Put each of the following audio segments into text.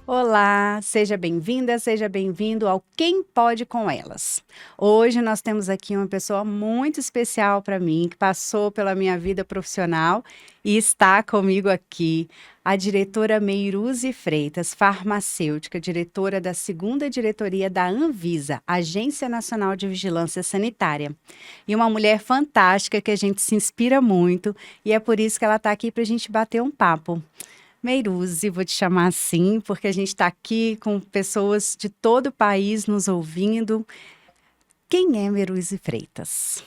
Olá, seja bem-vinda, seja bem-vindo ao Quem Pode com Elas. Hoje nós temos aqui uma pessoa muito especial para mim, que passou pela minha vida profissional e está comigo aqui, a diretora Meiruzi Freitas, farmacêutica, diretora da segunda diretoria da Anvisa, Agência Nacional de Vigilância Sanitária. E uma mulher fantástica que a gente se inspira muito, e é por isso que ela está aqui para a gente bater um papo. Meiruzi, vou te chamar assim, porque a gente está aqui com pessoas de todo o país nos ouvindo. Quem é Meiruzi Freitas?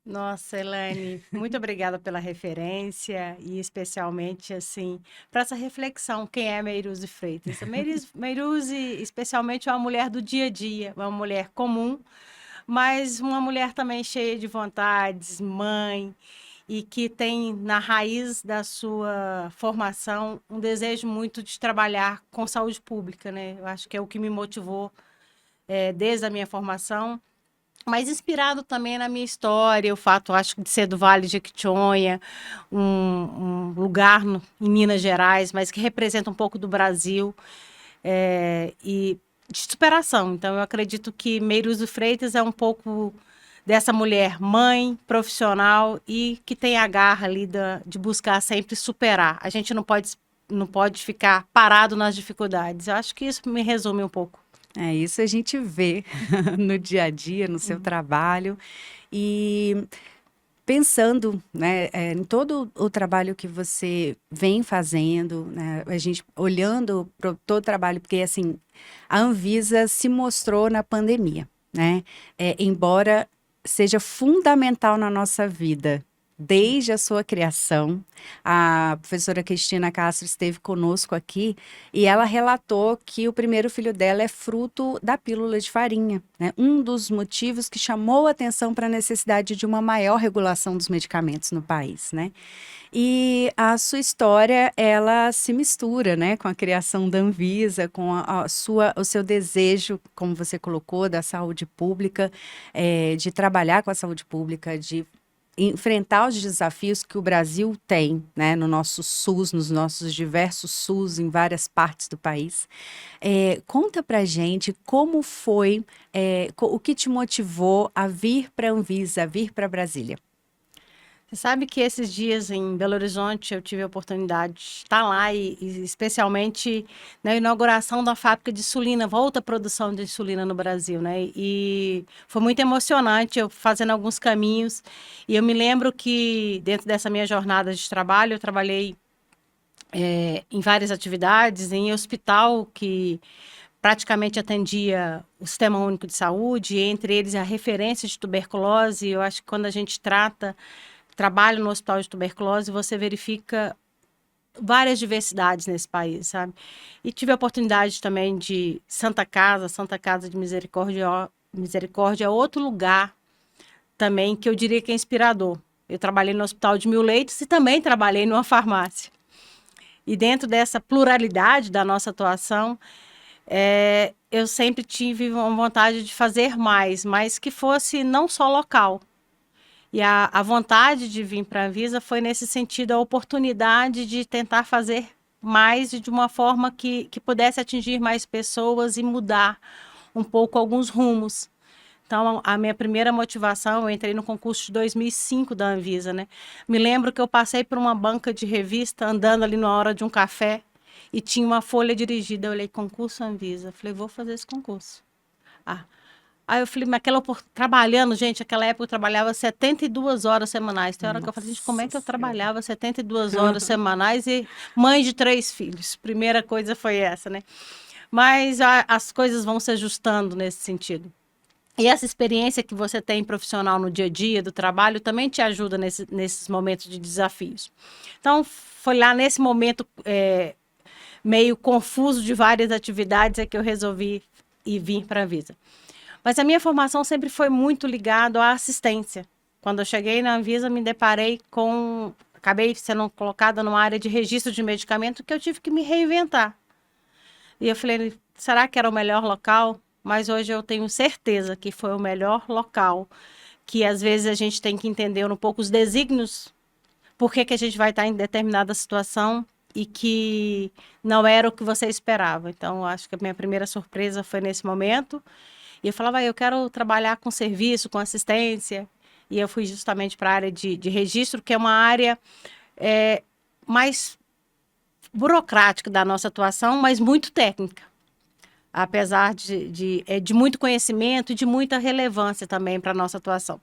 Nossa, Elaine, muito obrigada pela referência e especialmente assim para essa reflexão, quem é Meiruzi Freitas? Meiruzi, especialmente é uma mulher do dia a dia, uma mulher comum, mas uma mulher também cheia de vontades, mãe, e que tem na raiz da sua formação um desejo muito de trabalhar com saúde pública, né? Eu acho que é o que me motivou desde a minha formação, mas inspirado também na minha história, o fato, acho, de ser do Vale de Jequitinhonha, um lugar em Minas Gerais, mas que representa um pouco do Brasil, e de superação. Então, eu acredito que Meiruzi Freitas é um pouco dessa mulher mãe, profissional e que tem a garra ali de buscar sempre superar. A gente não pode ficar parado nas dificuldades. Eu acho que isso me resume um pouco. É isso a gente vê no dia a dia, no seu trabalho. E pensando, né, em todo o trabalho que você vem fazendo, né, a gente olhando para todo o trabalho, porque assim, a Anvisa se mostrou na pandemia, né? Embora seja fundamental na nossa vida, desde a sua criação. A professora Cristina Castro esteve conosco aqui e ela relatou que o primeiro filho dela é fruto da pílula de farinha, né? Um dos motivos que chamou a atenção para a necessidade de uma maior regulação dos medicamentos no país, né? E a sua história, ela se mistura, né, com a criação da Anvisa, com o seu desejo, como você colocou, da saúde pública, de trabalhar com a saúde pública, de enfrentar os desafios que o Brasil tem, né, no nosso SUS, nos nossos diversos SUS em várias partes do país. Conta pra gente como foi, o que te motivou a vir para a Anvisa, a vir para Brasília. Você sabe que esses dias em Belo Horizonte eu tive a oportunidade de estar lá e especialmente na inauguração da fábrica de insulina, volta à produção de insulina no Brasil, né? E foi muito emocionante eu fazendo alguns caminhos. E eu me lembro que dentro dessa minha jornada de trabalho, eu trabalhei em várias atividades, em hospital que praticamente atendia o Sistema Único de Saúde, entre eles a referência de tuberculose. Eu acho que quando a gente trabalha no hospital de tuberculose, você verifica várias diversidades nesse país, sabe? E tive a oportunidade também de Santa Casa de Misericórdia. Misericórdia é outro lugar também que eu diria que é inspirador. Eu trabalhei no Hospital de Mil Leitos e também trabalhei numa farmácia. E dentro dessa pluralidade da nossa atuação, eu sempre tive uma vontade de fazer mais, mas que fosse não só local. E a vontade de vir para a Anvisa foi nesse sentido, a oportunidade de tentar fazer mais e de uma forma que pudesse atingir mais pessoas e mudar um pouco alguns rumos. Então, a minha primeira motivação, eu entrei no concurso de 2005 da Anvisa, né? Me lembro que eu passei por uma banca de revista, andando ali na hora de um café, e tinha uma folha dirigida. Eu olhei, concurso Anvisa. Falei, vou fazer esse concurso. Ah. Aí eu falei, mas trabalhando, gente, naquela época eu trabalhava 72 horas semanais. Tem hora que eu falei, gente, como é Nossa que eu Senhora. trabalhava 72 horas semanais e mãe de 3 filhos? Primeira coisa foi essa, né? Mas as coisas vão se ajustando nesse sentido. E essa experiência que você tem profissional no dia a dia do trabalho também te ajuda nesses momentos de desafios. Então, foi lá nesse momento meio confuso de várias atividades que eu resolvi ir vir para a Visa. Mas a minha formação sempre foi muito ligada à assistência. Quando eu cheguei na Anvisa, me deparei com... Acabei sendo colocada numa área de registro de medicamento que eu tive que me reinventar. E eu falei, será que era o melhor local? Mas hoje eu tenho certeza que foi o melhor local, que às vezes a gente tem que entender um pouco os desígnios, por que a gente vai estar em determinada situação e que não era o que você esperava. Então, acho que a minha primeira surpresa foi nesse momento. E eu falava, eu quero trabalhar com serviço, com assistência. E eu fui justamente para a área de registro, que é uma área mais burocrática da nossa atuação, mas muito técnica. Apesar de muito conhecimento e de muita relevância também para a nossa atuação.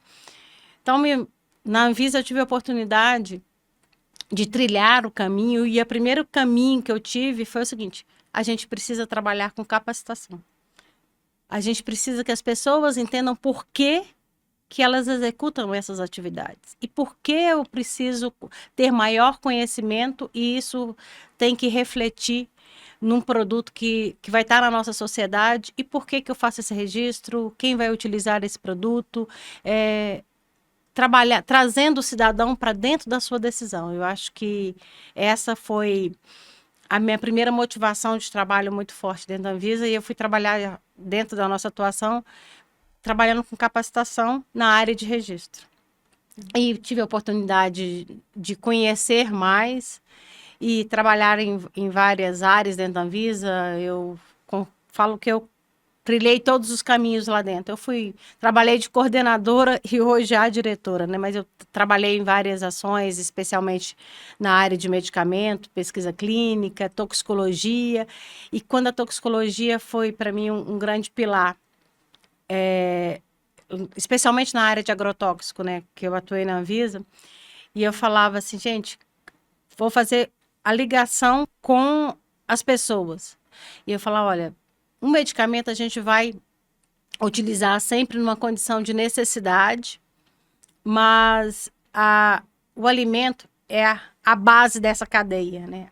Então, na Anvisa eu tive a oportunidade de trilhar o caminho, e o primeiro caminho que eu tive foi o seguinte: a gente precisa trabalhar com capacitação. A gente precisa que as pessoas entendam por que elas executam essas atividades. E por que eu preciso ter maior conhecimento, e isso tem que refletir num produto que vai estar na nossa sociedade, e por que eu faço esse registro, quem vai utilizar esse produto, trabalhar, trazendo o cidadão para dentro da sua decisão. Eu acho que essa foi a minha primeira motivação de trabalho muito forte dentro da Anvisa, e eu fui trabalhar dentro da nossa atuação, trabalhando com capacitação na área de registro. E tive a oportunidade de conhecer mais e trabalhar em várias áreas dentro da Anvisa. Eu falo que eu trilhei todos os caminhos lá dentro. Trabalhei de coordenadora e hoje já diretora, né? Mas eu trabalhei em várias ações, especialmente na área de medicamento, pesquisa clínica, toxicologia. E quando a toxicologia foi, para mim, um grande pilar, especialmente na área de agrotóxico, né? Que eu atuei na Anvisa. E eu falava assim, gente, vou fazer a ligação com as pessoas. E eu falava, olha, um medicamento a gente vai utilizar sempre numa condição de necessidade, mas o alimento é a base dessa cadeia, né?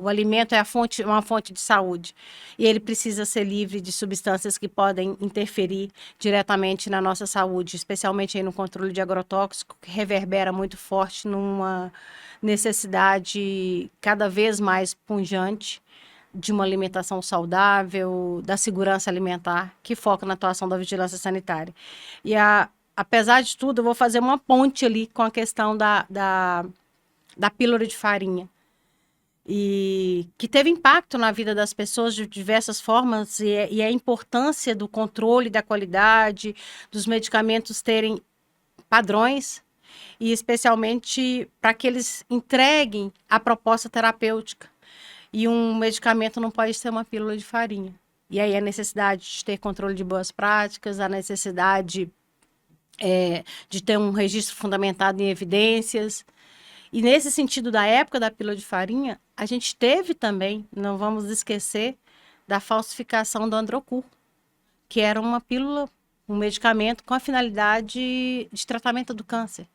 O alimento é uma fonte de saúde, e ele precisa ser livre de substâncias que podem interferir diretamente na nossa saúde, especialmente aí no controle de agrotóxico, que reverbera muito forte numa necessidade cada vez mais pungente de uma alimentação saudável, da segurança alimentar, que foca na atuação da vigilância sanitária. E apesar de tudo, eu vou fazer uma ponte ali com a questão da pílula de farinha, e que teve impacto na vida das pessoas de diversas formas, e a importância do controle da qualidade, dos medicamentos terem padrões, e especialmente para que eles entreguem a proposta terapêutica. E um medicamento não pode ser uma pílula de farinha. E aí a necessidade de ter controle de boas práticas, a necessidade de ter um registro fundamentado em evidências. E nesse sentido, da época da pílula de farinha, a gente teve também, não vamos esquecer, da falsificação do Androcur, que era uma pílula, um medicamento com a finalidade de tratamento do câncer.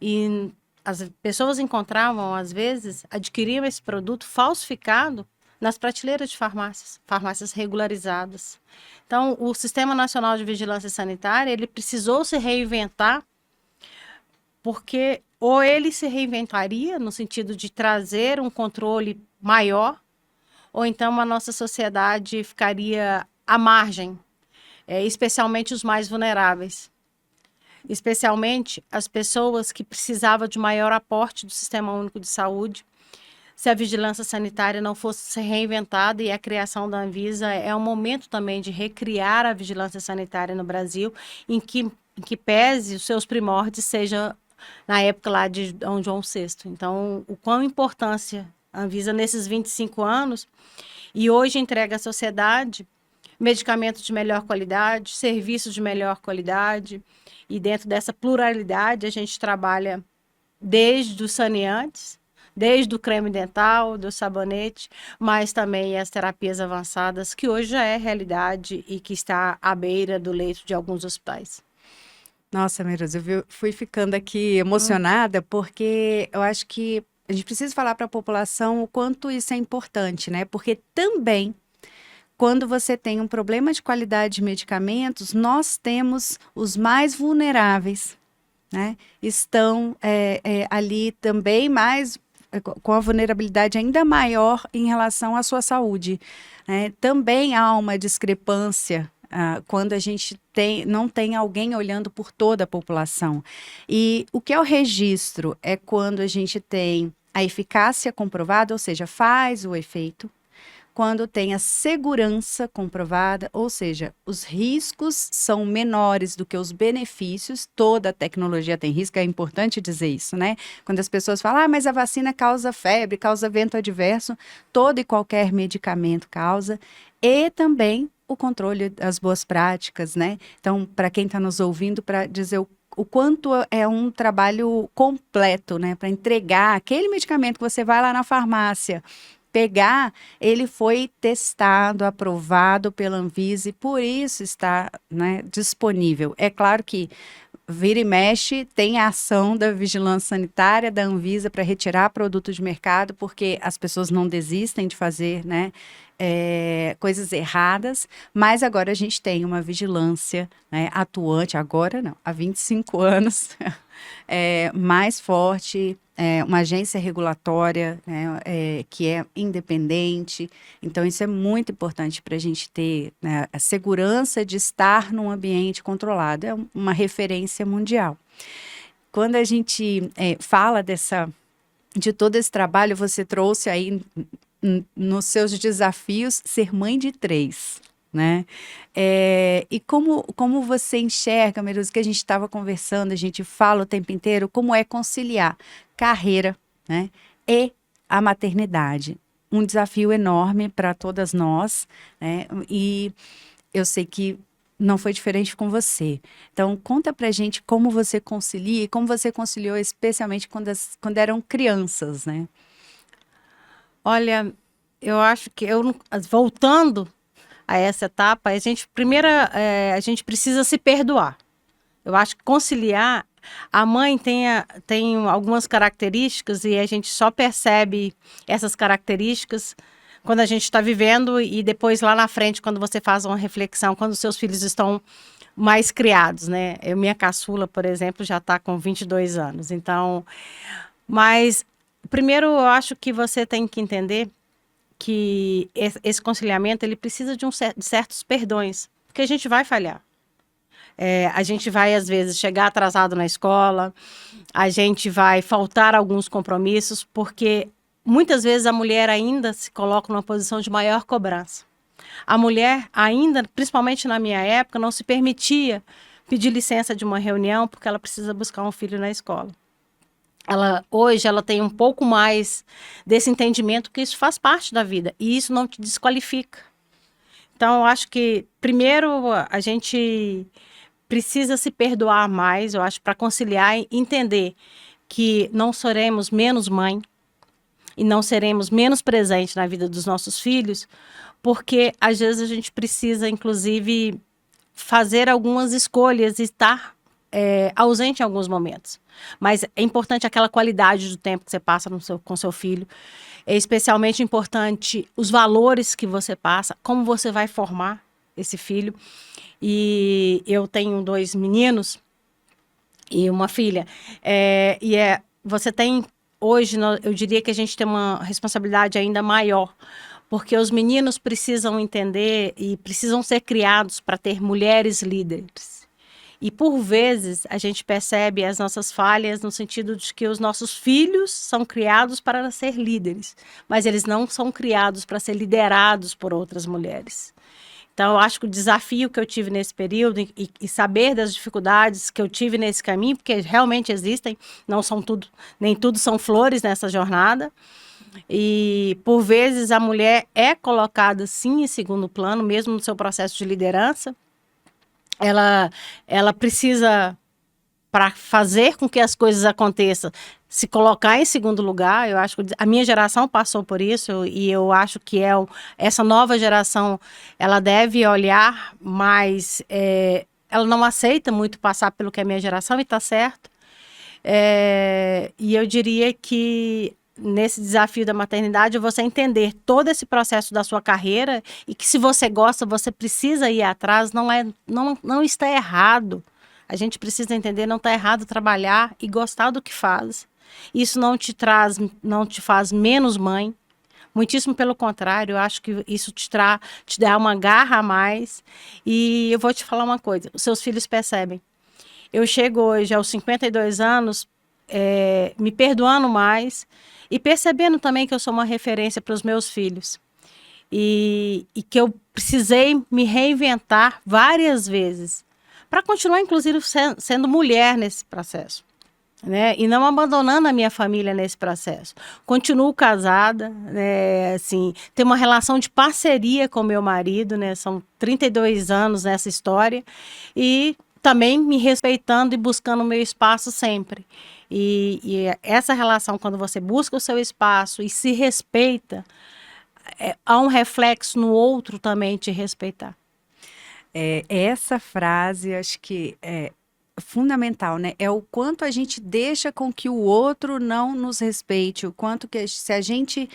E as pessoas encontravam, às vezes, adquiriam esse produto falsificado nas prateleiras de farmácias regularizadas. Então, o Sistema Nacional de Vigilância Sanitária, ele precisou se reinventar, porque ou ele se reinventaria no sentido de trazer um controle maior, ou então a nossa sociedade ficaria à margem, especialmente os mais vulneráveis. Especialmente as pessoas que precisavam de maior aporte do Sistema Único de Saúde, se a vigilância sanitária não fosse reinventada. E a criação da Anvisa é um momento também de recriar a vigilância sanitária no Brasil, em que pese os seus primórdios seja na época lá de Dom João VI. Então, o quão importância a Anvisa nesses 25 anos, e hoje entrega à sociedade medicamentos de melhor qualidade, serviços de melhor qualidade. E dentro dessa pluralidade, a gente trabalha desde os saneantes, desde o creme dental, do sabonete, mas também as terapias avançadas, que hoje já é realidade e que está à beira do leito de alguns hospitais. Nossa, Meirose, fui ficando aqui emocionada, porque eu acho que a gente precisa falar para a população o quanto isso é importante, né? Porque também, quando você tem um problema de qualidade de medicamentos, nós temos os mais vulneráveis, né? Estão ali também com a vulnerabilidade ainda maior em relação à sua saúde, né? Também há uma discrepância quando a gente não tem alguém olhando por toda a população. E o que é o registro? É quando a gente tem a eficácia comprovada, ou seja, faz o efeito, quando tem a segurança comprovada, ou seja, os riscos são menores do que os benefícios. Toda tecnologia tem risco, é importante dizer isso, né? Quando as pessoas falam, mas a vacina causa febre, causa evento adverso, todo e qualquer medicamento causa, e também o controle das boas práticas, né? Então, para quem está nos ouvindo, para dizer o quanto é um trabalho completo, né? Para entregar aquele medicamento que você vai lá na farmácia, pegar, ele foi testado, aprovado pela Anvisa e por isso está, né, disponível. É claro que vira e mexe, tem a ação da vigilância sanitária da Anvisa para retirar produto de mercado, porque as pessoas não desistem de fazer, né, coisas erradas, mas agora a gente tem uma vigilância, né, atuante, agora não, há 25 anos, mais forte, uma agência regulatória, né, que é independente. Então, isso é muito importante para a gente ter, né, a segurança de estar num ambiente controlado. É uma referência mundial. Quando a gente fala de todo esse trabalho, você trouxe aí nos seus desafios ser mãe de 3. Né? E como você enxerga, Merusa, que a gente estava conversando, a gente fala o tempo inteiro, como é conciliar carreira, né, e a maternidade? Um desafio enorme para todas nós, né? E eu sei que não foi diferente com você. Então, conta pra gente como você concilia e como você conciliou, especialmente quando eram crianças, né? Olha, eu acho que voltando a essa etapa, a gente precisa se perdoar. Eu acho que conciliar, a mãe tem algumas características e a gente só percebe essas características quando a gente está vivendo e depois lá na frente, quando você faz uma reflexão, quando os seus filhos estão mais criados, né? Minha caçula, por exemplo, já está com 22 anos. Então, mas primeiro eu acho que você tem que entender que esse conciliamento ele precisa de certos perdões, porque a gente vai falhar. A gente vai, às vezes, chegar atrasado na escola, a gente vai faltar alguns compromissos, porque muitas vezes a mulher ainda se coloca numa posição de maior cobrança. A mulher ainda, principalmente na minha época, não se permitia pedir licença de uma reunião porque ela precisa buscar um filho na escola. Hoje ela tem um pouco mais desse entendimento que isso faz parte da vida e isso não te desqualifica. Então, eu acho que, primeiro, a gente precisa se perdoar mais, eu acho, para conciliar e entender que não seremos menos mãe e não seremos menos presente na vida dos nossos filhos, porque, às vezes, a gente precisa, inclusive, fazer algumas escolhas e estar ausente em alguns momentos. Mas é importante aquela qualidade do tempo que você passa com seu filho. É especialmente importante os valores que você passa, como você vai formar esse filho. E eu tenho 2 meninos e uma filha. Você tem, hoje, eu diria que a gente tem uma responsabilidade ainda maior, porque os meninos precisam entender e precisam ser criados para ter mulheres líderes. E, por vezes, a gente percebe as nossas falhas no sentido de que os nossos filhos são criados para ser líderes, mas eles não são criados para ser liderados por outras mulheres. Então, eu acho que o desafio que eu tive nesse período e saber das dificuldades que eu tive nesse caminho, porque realmente existem, nem tudo são flores nessa jornada. E, por vezes, a mulher é colocada, sim, em segundo plano, mesmo no seu processo de liderança. Ela precisa, para fazer com que as coisas aconteçam, se colocar em segundo lugar. Eu acho que a minha geração passou por isso e eu acho que essa nova geração, ela deve olhar mais, ela não aceita muito passar pelo que é a minha geração e está certo. E eu diria que nesse desafio da maternidade, você entender todo esse processo da sua carreira e que se você gosta, você precisa ir atrás, não está errado. A gente precisa entender, não está errado trabalhar e gostar do que faz. Isso não te faz menos mãe. Muitíssimo pelo contrário, eu acho que isso te dá uma garra a mais. E eu vou te falar uma coisa, os seus filhos percebem. Eu chego hoje aos 52 anos, me perdoando mais E percebendo também que eu sou uma referência para os meus filhos. E que eu precisei me reinventar várias vezes para continuar, inclusive, sendo mulher nesse processo, né? E não abandonando a minha família nesse processo. Continuo casada, né? Assim, tenho uma relação de parceria com meu marido, né? São 32 anos nessa história. E também me respeitando e buscando o meu espaço sempre. E essa relação, quando você busca o seu espaço e se respeita, há um reflexo no outro também te respeitar. Essa frase, acho que é fundamental, né? É o quanto a gente deixa com que o outro não nos respeite, o quanto que se a gente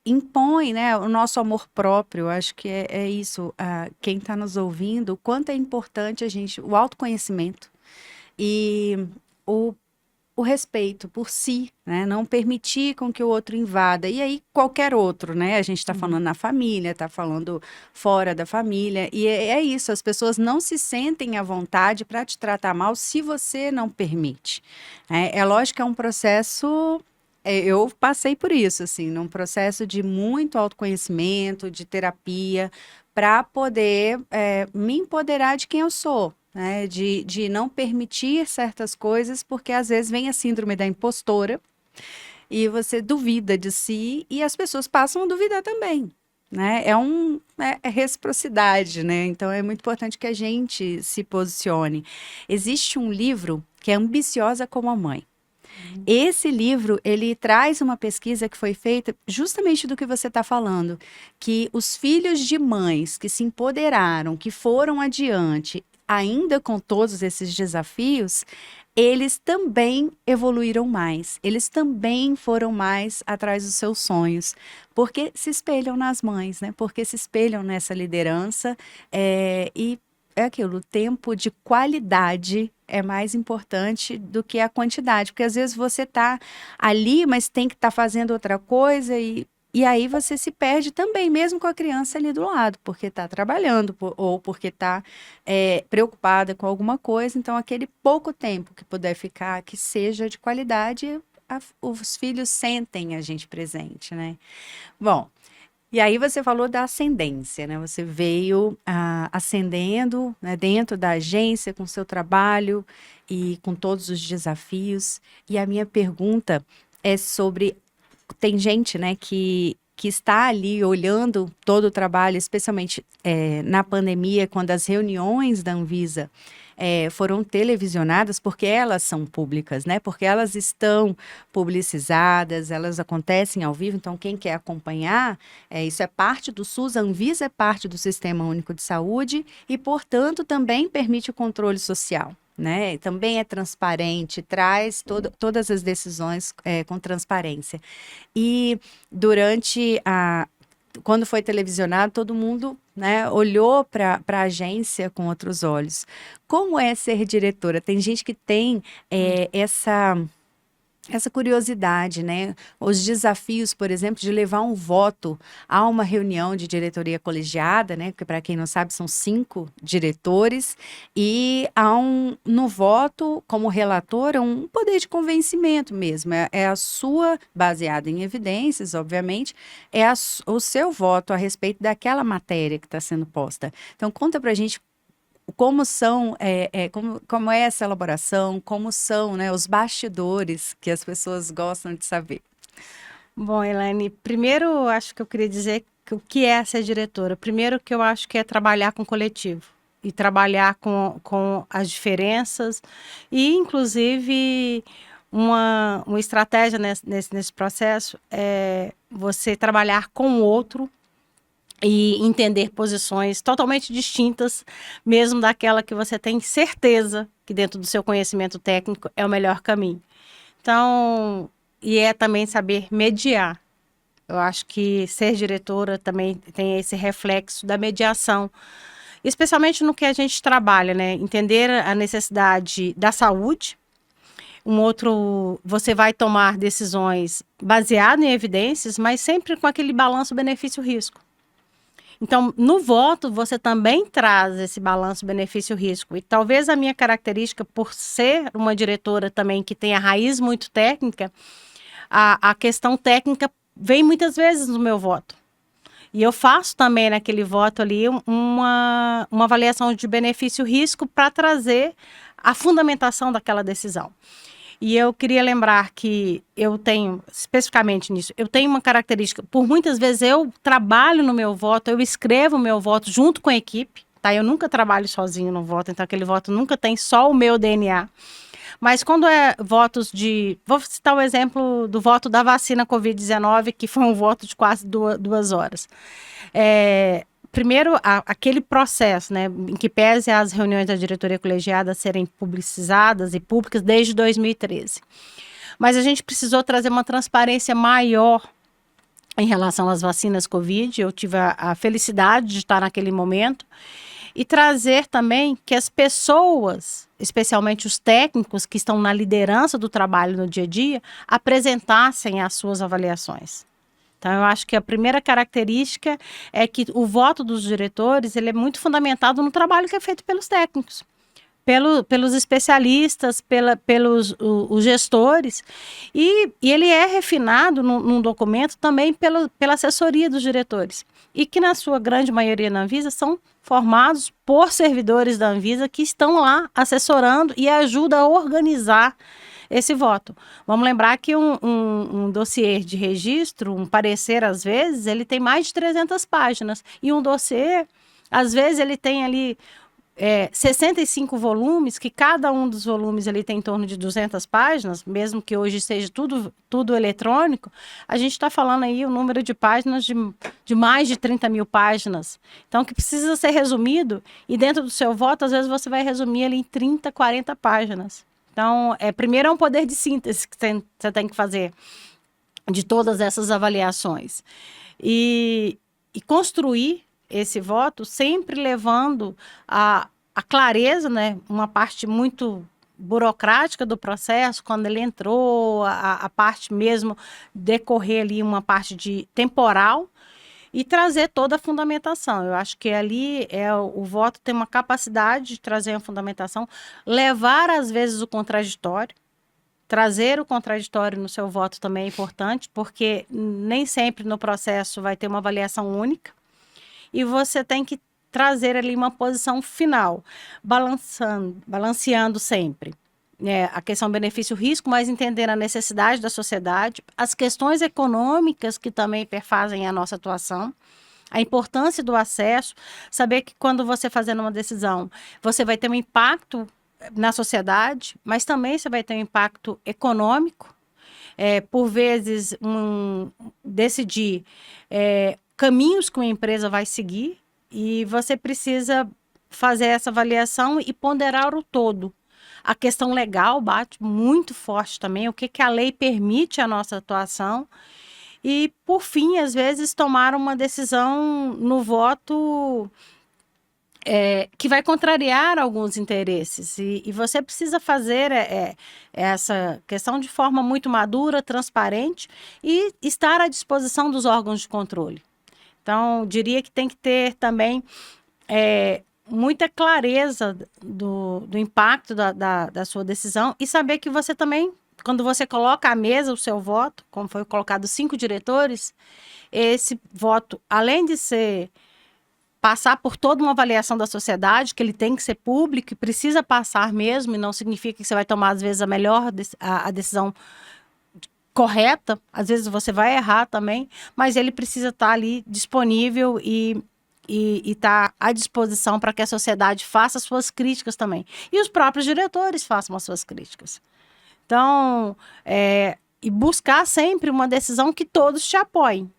impõe, né, o nosso amor próprio, acho que é isso. Quem está nos ouvindo, o quanto é importante a gente, o autoconhecimento e o o respeito por si, né? Não permitir com que o outro invada. E aí, qualquer outro, né? A gente está falando na família, está falando fora da família. E é isso, as pessoas não se sentem à vontade para te tratar mal se você não permite. É lógico que é um processo. Eu passei por isso, assim, num processo de muito autoconhecimento, de terapia, para poder me empoderar de quem eu sou, né? De não permitir certas coisas, porque às vezes vem a síndrome da impostora e você duvida de si e as pessoas passam a duvidar também, né? É reciprocidade, né? Então é muito importante que a gente se posicione. Existe um livro que é Ambiciosa como a Mãe. Esse livro, ele traz uma pesquisa que foi feita justamente do que você está falando, que os filhos de mães que se empoderaram, que foram adiante, ainda com todos esses desafios, eles também evoluíram mais, eles também foram mais atrás dos seus sonhos, porque se espelham nas mães, né? Porque se espelham nessa liderança, e é aquilo, o tempo de qualidade é mais importante do que a quantidade, porque às vezes você está ali, mas tem que estar fazendo outra coisa e aí você se perde também, mesmo com a criança ali do lado, porque está trabalhando ou porque está preocupada com alguma coisa. Então, aquele pouco tempo que puder ficar, que seja de qualidade, os filhos sentem a gente presente, né? Bom, e aí você falou da ascendência, né? Você veio ascendendo, né, dentro da agência, com o seu trabalho e com todos os desafios. E a minha pergunta é sobre tem gente, né, que está ali olhando todo o trabalho, especialmente na pandemia, quando as reuniões da Anvisa foram televisionadas, porque elas são públicas, né? Porque elas estão publicizadas, elas acontecem ao vivo, então quem quer acompanhar, isso é parte do SUS, a Anvisa é parte do Sistema Único de Saúde e, portanto, também permite o controle social. Né? Também é transparente, traz todas as decisões com transparência. E quando foi televisionado, todo mundo, né, olhou para a agência com outros olhos. Como é ser diretora? Tem gente que tem essa curiosidade, né? Os desafios, por exemplo, de levar um voto a uma reunião de diretoria colegiada, né? Que para quem não sabe são 5 diretores e no voto como relator um poder de convencimento mesmo. É a sua, baseado em evidências, obviamente, o seu voto a respeito daquela matéria que está sendo posta. Então conta para a gente como são, como é essa elaboração, como são, né, os bastidores que as pessoas gostam de saber. Bom, Elaine, primeiro acho que eu queria dizer que o que é ser diretora. Primeiro que eu acho que é trabalhar com coletivo e trabalhar com as diferenças e, inclusive, uma estratégia nesse processo é você trabalhar com o outro e entender posições totalmente distintas, mesmo daquela que você tem certeza que dentro do seu conhecimento técnico é o melhor caminho. Então, e é também saber mediar. Eu acho que ser diretora também tem esse reflexo da mediação, especialmente no que a gente trabalha, né? Entender a necessidade da saúde. Você vai tomar decisões baseadas em evidências, mas sempre com aquele balanço benefício-risco. Então, no voto, você também traz esse balanço benefício-risco. E talvez a minha característica, por ser uma diretora também que tem a raiz muito técnica, a questão técnica vem muitas vezes no meu voto. E eu faço também naquele voto ali uma avaliação de benefício-risco para trazer a fundamentação daquela decisão. E eu queria lembrar que eu tenho, especificamente nisso, eu tenho uma característica, por muitas vezes eu trabalho no meu voto, eu escrevo o meu voto junto com a equipe, tá? Eu nunca trabalho sozinho no voto, então aquele voto nunca tem só o meu DNA. Mas quando é votos de... Vou citar o exemplo do voto da vacina Covid-19, que foi um voto de quase 2 horas. Primeiro, aquele processo, né, em que pese as reuniões da diretoria colegiada serem publicizadas e públicas desde 2013. Mas a gente precisou trazer uma transparência maior em relação às vacinas Covid. Eu tive a felicidade de estar naquele momento e trazer também que as pessoas, especialmente os técnicos que estão na liderança do trabalho no dia a dia, apresentassem as suas avaliações. Então, eu acho que a primeira característica é que o voto dos diretores ele é muito fundamentado no trabalho que é feito pelos técnicos, pelos especialistas, pelos os gestores, e ele é refinado num documento também pela assessoria dos diretores, e que na sua grande maioria na Anvisa são formados por servidores da Anvisa que estão lá assessorando e ajudam a organizar esse voto. Vamos lembrar que um dossiê de registro, um parecer, às vezes, ele tem mais de 300 páginas. E um dossiê, às vezes, ele tem ali 65 volumes, que cada um dos volumes ele tem em torno de 200 páginas, mesmo que hoje seja tudo eletrônico, a gente está falando aí o número de páginas de mais de 30 mil páginas. Então, que precisa ser resumido, e dentro do seu voto, às vezes, você vai resumir ali em 30, 40 páginas. Então, primeiro é um poder de síntese que você tem que fazer de todas essas avaliações. E construir esse voto sempre levando a clareza, né? Uma parte muito burocrática do processo, quando ele entrou, a parte mesmo decorrer ali uma parte de temporal, e trazer toda a fundamentação. Eu acho que ali o voto tem uma capacidade de trazer a fundamentação, levar às vezes o contraditório, trazer o contraditório no seu voto também é importante, porque nem sempre no processo vai ter uma avaliação única, e você tem que trazer ali uma posição final, balanceando sempre. A questão benefício-risco, mas entender a necessidade da sociedade, as questões econômicas que também perfazem a nossa atuação, a importância do acesso, saber que quando você fazendo uma decisão, você vai ter um impacto na sociedade, mas também você vai ter um impacto econômico, por vezes decidir caminhos que uma empresa vai seguir, e você precisa fazer essa avaliação e ponderar o todo. A questão legal bate muito forte também, o que a lei permite a nossa atuação. E, por fim, às vezes, tomar uma decisão no voto que vai contrariar alguns interesses. E você precisa fazer essa questão de forma muito madura, transparente e estar à disposição dos órgãos de controle. Então, diria que tem que ter também muita clareza do impacto da sua decisão, e saber que você também, quando você coloca à mesa o seu voto, como foi colocado 5 diretores, esse voto, além de passar por toda uma avaliação da sociedade, que ele tem que ser público e precisa passar mesmo, e não significa que você vai tomar, às vezes, a decisão correta, às vezes você vai errar também, mas ele precisa estar ali disponível e está à disposição para que a sociedade faça as suas críticas também. E os próprios diretores façam as suas críticas. Então, e buscar sempre uma decisão que todos te apoiem.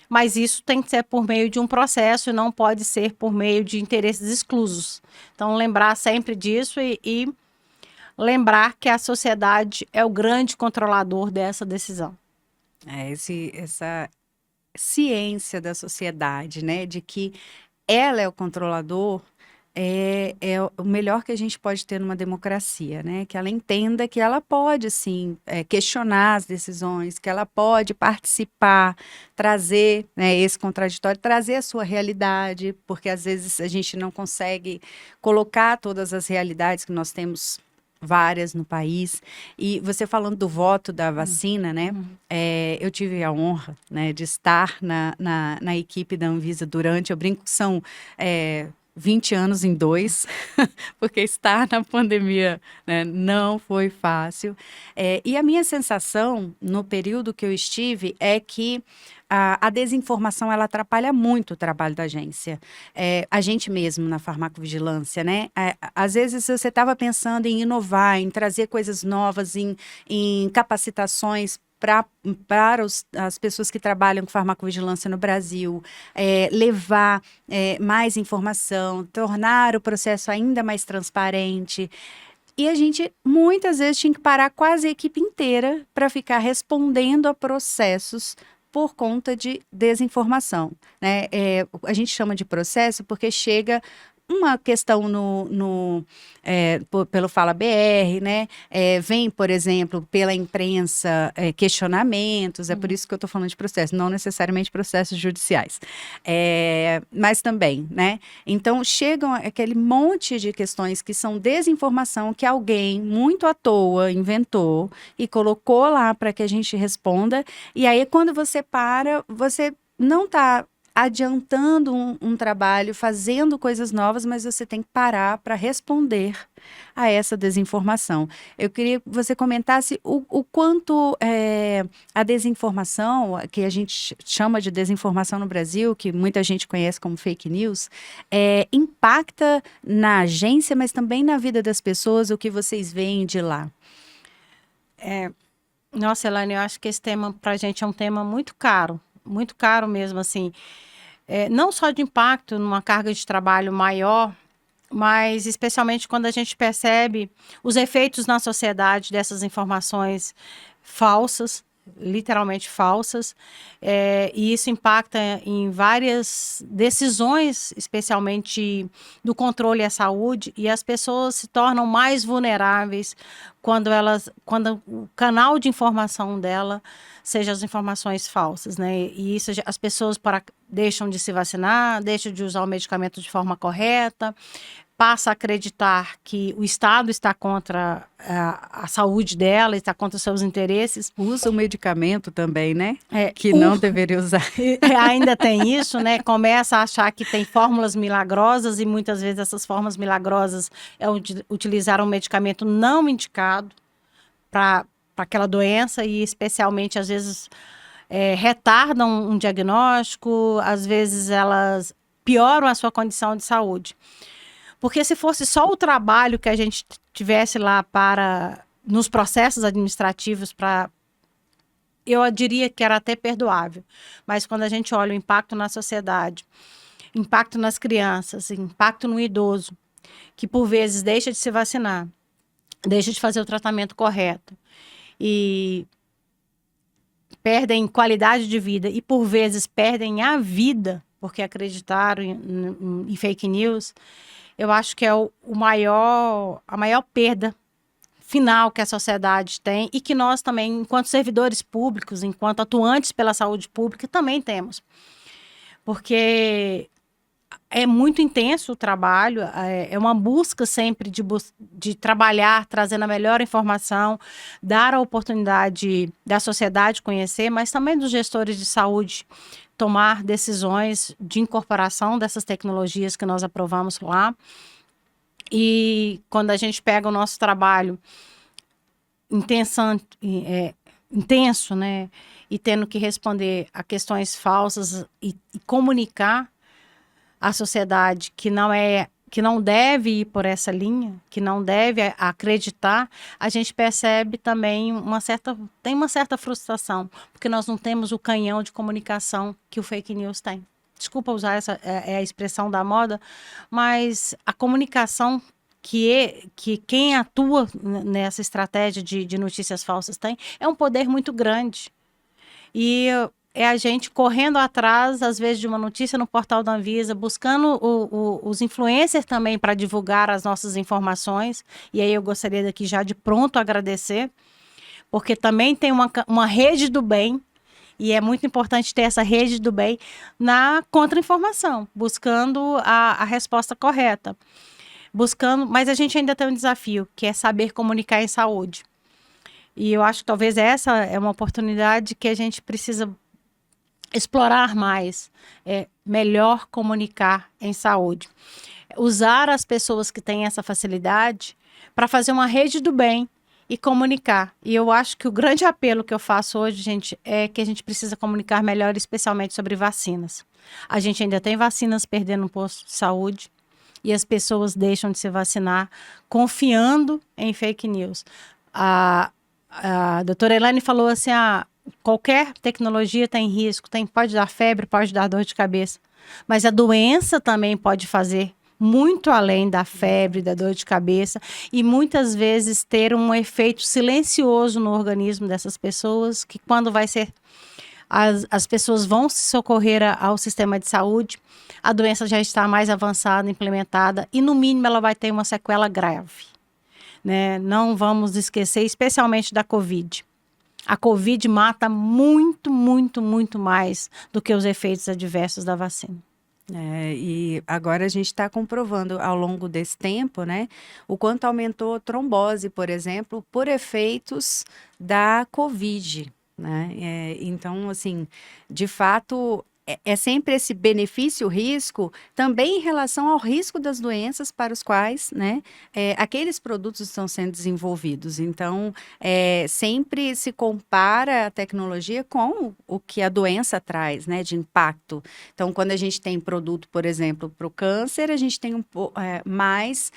Mas isso tem que ser por meio de um processo e não pode ser por meio de interesses exclusos. Então, lembrar sempre disso e lembrar que a sociedade é o grande controlador dessa decisão. Essa ciência da sociedade, né, de que ela é o controlador, é o melhor que a gente pode ter numa democracia, né, que ela entenda que ela pode, sim, questionar as decisões, que ela pode participar, trazer, né, esse contraditório, trazer a sua realidade, porque às vezes a gente não consegue colocar todas as realidades que nós temos várias no país. E você falando do voto da vacina, né? Eu tive a honra, né, de estar na equipe da Anvisa durante, eu brinco que são 20 anos em 2, porque estar na pandemia, né, não foi fácil. E a minha sensação, no período que eu estive, é que a desinformação, ela atrapalha muito o trabalho da agência. A gente mesmo, na farmacovigilância, né? Às vezes você estava pensando em inovar, em trazer coisas novas, em capacitações para as pessoas que trabalham com farmacovigilância no Brasil, levar mais informação, tornar o processo ainda mais transparente. E a gente, muitas vezes, tinha que parar quase a equipe inteira para ficar respondendo a processos por conta de desinformação, né? A gente chama de processo porque chega uma questão pelo Fala BR, né? Vem, por exemplo, pela imprensa, questionamentos, é por isso que eu estou falando de processo, não necessariamente processos judiciais, mas também, né? Então, chegam aquele monte de questões que são desinformação que alguém, muito à toa, inventou e colocou lá para que a gente responda, e aí quando você para, você não está adiantando um trabalho, fazendo coisas novas, mas você tem que parar para responder a essa desinformação. Eu queria que você comentasse o quanto a desinformação, que a gente chama de desinformação no Brasil, que muita gente conhece como fake news, impacta na agência, mas também na vida das pessoas, o que vocês veem de lá. Nossa, Elaine, eu acho que esse tema para a gente é um tema muito caro mesmo, assim. Não só de impacto numa carga de trabalho maior, mas especialmente quando a gente percebe os efeitos na sociedade dessas informações falsas, literalmente falsas, e isso impacta em várias decisões, especialmente do controle à saúde, e as pessoas se tornam mais vulneráveis quando o canal de informação dela seja as informações falsas, né? E isso as pessoas deixam de se vacinar, deixam de usar o medicamento de forma correta, passa a acreditar que o Estado está contra a saúde dela, está contra os seus interesses. Usa o medicamento também, né? Que não deveria usar. Ainda tem isso, né? Começa a achar que tem fórmulas milagrosas e muitas vezes essas fórmulas milagrosas utilizar um medicamento não indicado para aquela doença e especialmente às vezes retardam um diagnóstico, às vezes elas pioram a sua condição de saúde. Porque se fosse só o trabalho que a gente tivesse lá nos processos administrativos, eu diria que era até perdoável. Mas quando a gente olha o impacto na sociedade, impacto nas crianças, impacto no idoso, que por vezes deixa de se vacinar, deixa de fazer o tratamento correto e perdem qualidade de vida e por vezes perdem a vida porque acreditaram em fake news, eu acho que é a maior perda final que a sociedade tem e que nós também, enquanto servidores públicos, enquanto atuantes pela saúde pública, também temos. Porque é muito intenso o trabalho, é uma busca sempre de trabalhar, trazendo a melhor informação, dar a oportunidade da sociedade conhecer, mas também dos gestores de saúde tomar decisões de incorporação dessas tecnologias que nós aprovamos lá. E quando a gente pega o nosso trabalho intenso, né, e tendo que responder a questões falsas e comunicar à sociedade que não deve ir por essa linha, que não deve acreditar, a gente percebe também tem uma certa frustração, porque nós não temos o canhão de comunicação que o fake news tem. Desculpa usar essa a expressão da moda, mas a comunicação que quem atua nessa estratégia de notícias falsas tem, é um poder muito grande. E é a gente correndo atrás, às vezes, de uma notícia no portal da Anvisa, buscando os influencers também para divulgar as nossas informações. E aí eu gostaria daqui já de pronto agradecer, porque também tem uma rede do bem, e é muito importante ter essa rede do bem na contra-informação, buscando a resposta correta. buscando, mas a gente ainda tem um desafio, que é saber comunicar em saúde. E eu acho que talvez essa é uma oportunidade que a gente precisa explorar mais, melhor comunicar em saúde. Usar as pessoas que têm essa facilidade para fazer uma rede do bem e comunicar. E eu acho que o grande apelo que eu faço hoje, gente, é que a gente precisa comunicar melhor, especialmente sobre vacinas. A gente ainda tem vacinas perdendo no posto de saúde e as pessoas deixam de se vacinar confiando em fake news. A doutora Elaine falou assim, qualquer tecnologia tem risco, pode dar febre, pode dar dor de cabeça, mas a doença também pode fazer muito além da febre, da dor de cabeça, e muitas vezes ter um efeito silencioso no organismo dessas pessoas, que quando vai ser... As pessoas vão se socorrer ao sistema de saúde, a doença já está mais avançada, implementada, e no mínimo ela vai ter uma sequela grave. Né? Não vamos esquecer, especialmente da Covid. A Covid mata muito, muito, muito mais do que os efeitos adversos da vacina. E agora a gente está comprovando ao longo desse tempo, né, o quanto aumentou a trombose, por exemplo, por efeitos da Covid, né? Então, assim, de fato, é sempre esse benefício-risco, também em relação ao risco das doenças para os quais, né, aqueles produtos estão sendo desenvolvidos. Então, sempre se compara a tecnologia com o que a doença traz, né, de impacto. Então, quando a gente tem produto, por exemplo, para o câncer, a gente tem mais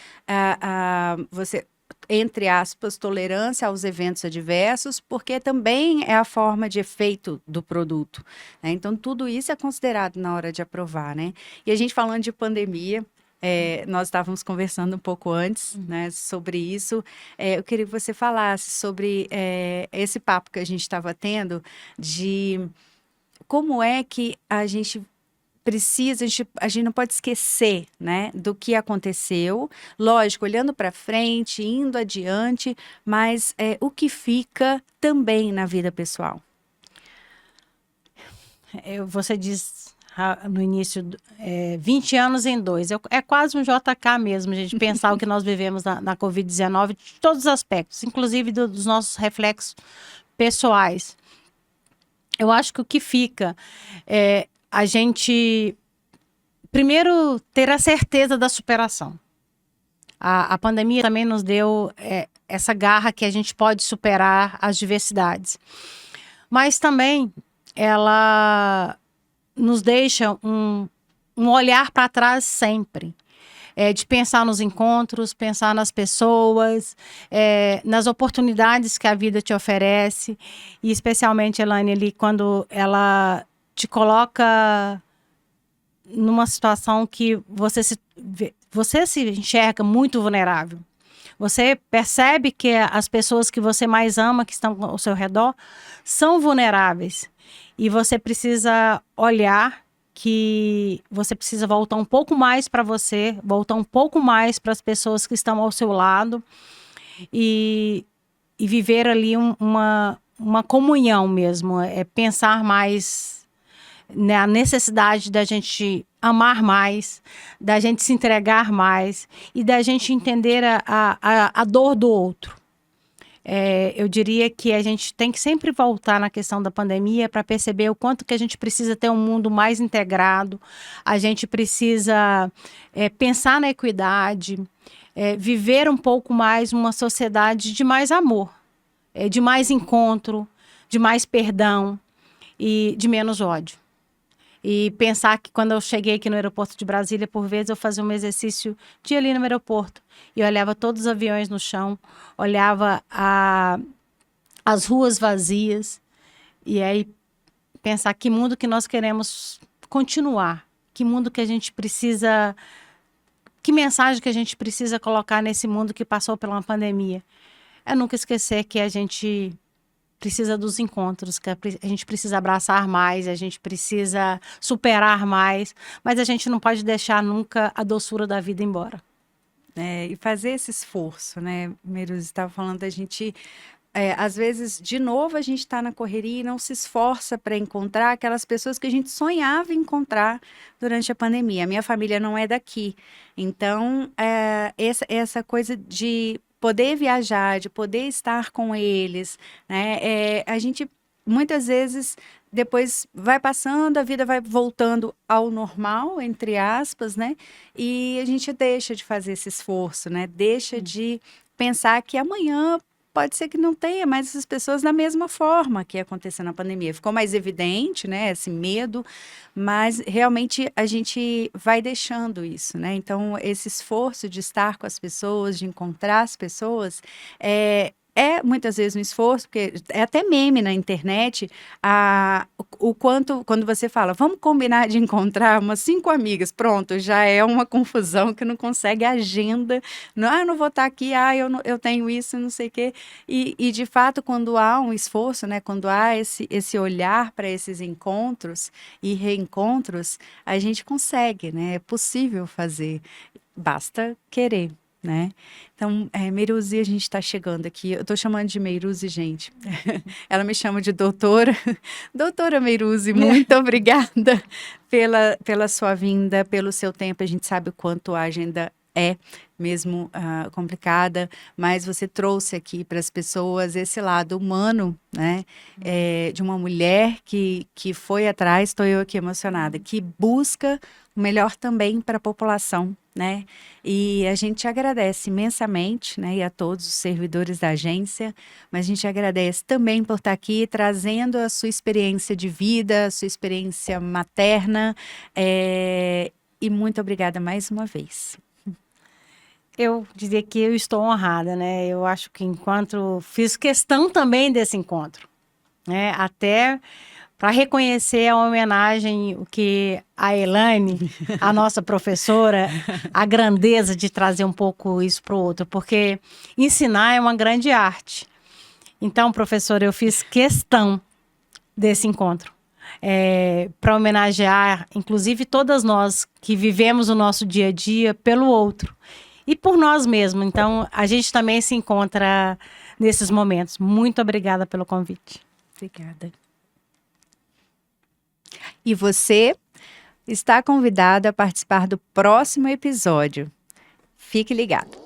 você, entre aspas, tolerância aos eventos adversos, porque também é a forma de efeito do produto, né? Então, tudo isso é considerado na hora de aprovar, né? E a gente falando de pandemia, nós estávamos conversando um pouco antes, né, sobre isso. Eu queria que você falasse sobre esse papo que a gente estava tendo de como é que a gente precisa, a gente não pode esquecer, né, do que aconteceu, lógico, olhando para frente, indo adiante, mas o que fica também na vida pessoal. Você diz no início, 20 anos em 2, é quase um JK mesmo, a gente pensar o que nós vivemos na Covid-19, de todos os aspectos, inclusive dos nossos reflexos pessoais. Eu acho que o que fica é a gente, primeiro, ter a certeza da superação. A pandemia também nos deu essa garra que a gente pode superar as diversidades. Mas também ela nos deixa um olhar para trás sempre. De pensar nos encontros, pensar nas pessoas, nas oportunidades que a vida te oferece. E especialmente, Elaine, ali, quando ela te coloca numa situação que você se enxerga muito vulnerável. Você percebe que as pessoas que você mais ama, que estão ao seu redor, são vulneráveis. E você precisa olhar que você precisa voltar um pouco mais para você, voltar um pouco mais para as pessoas que estão ao seu lado e viver ali uma comunhão mesmo, pensar mais na necessidade da gente amar mais, da gente se entregar mais e da gente entender a dor do outro. Eu diria que a gente tem que sempre voltar na questão da pandemia para perceber o quanto que a gente precisa ter um mundo mais integrado, a gente precisa pensar na equidade, viver um pouco mais uma sociedade de mais amor, de mais encontro, de mais perdão e de menos ódio. E pensar que quando eu cheguei aqui no aeroporto de Brasília, por vezes eu fazia um exercício de ir ali no aeroporto. E eu olhava todos os aviões no chão, olhava as ruas vazias. E aí pensar que mundo que nós queremos continuar. Que mundo que a gente precisa... Que mensagem que a gente precisa colocar nesse mundo que passou por uma pandemia. É nunca esquecer que a gente... precisa dos encontros, que a gente precisa abraçar mais, a gente precisa superar mais, mas a gente não pode deixar nunca a doçura da vida embora. E fazer esse esforço, né? Meiruz estava falando da gente às vezes, de novo, a gente está na correria e não se esforça para encontrar aquelas pessoas que a gente sonhava encontrar durante a pandemia. A minha família não é daqui, então, essa coisa de poder viajar, de poder estar com eles, né? A gente muitas vezes depois vai passando, a vida vai voltando ao normal, entre aspas, né? E a gente deixa de fazer esse esforço, né? Deixa de pensar que amanhã pode ser que não tenha mais essas pessoas da mesma forma que aconteceu na pandemia. Ficou mais evidente, né, esse medo, mas realmente a gente vai deixando isso, né? Então, esse esforço de estar com as pessoas, de encontrar as pessoas, é muitas vezes um esforço, porque é até meme na internet, o quanto, quando você fala, vamos combinar de encontrar umas 5 amigas, pronto, já é uma confusão que não consegue agenda, não, eu não vou estar aqui, eu tenho isso, não sei o quê, e de fato, quando há um esforço, né, quando há esse olhar para esses encontros e reencontros, a gente consegue, né, é possível fazer, basta querer. Né? Então, Meiruzi, a gente está chegando aqui. Eu estou chamando de Meiruzi, gente. Ela me chama de doutora. Doutora Meiruzi, muito obrigada pela sua vinda, pelo seu tempo. A gente sabe o quanto a agenda é mesmo complicada, mas você trouxe aqui para as pessoas esse lado humano, né? De uma mulher que foi atrás, estou eu aqui emocionada, que busca o melhor também para a população, né? E a gente agradece imensamente, né? E a todos os servidores da agência, mas a gente agradece também por estar aqui trazendo a sua experiência de vida, a sua experiência materna, e muito obrigada mais uma vez. Eu diria que eu estou honrada, né? Eu acho que enquanto fiz questão também desse encontro, né? Até para reconhecer a homenagem, o que a Elaine, a nossa professora, a grandeza de trazer um pouco isso para o outro, porque ensinar é uma grande arte. Então, professora, eu fiz questão desse encontro. Para homenagear, inclusive, todas nós que vivemos o nosso dia a dia pelo outro. E por nós mesmos. Então, a gente também se encontra nesses momentos. Muito obrigada pelo convite. Obrigada. E você está convidada a participar do próximo episódio. Fique ligado.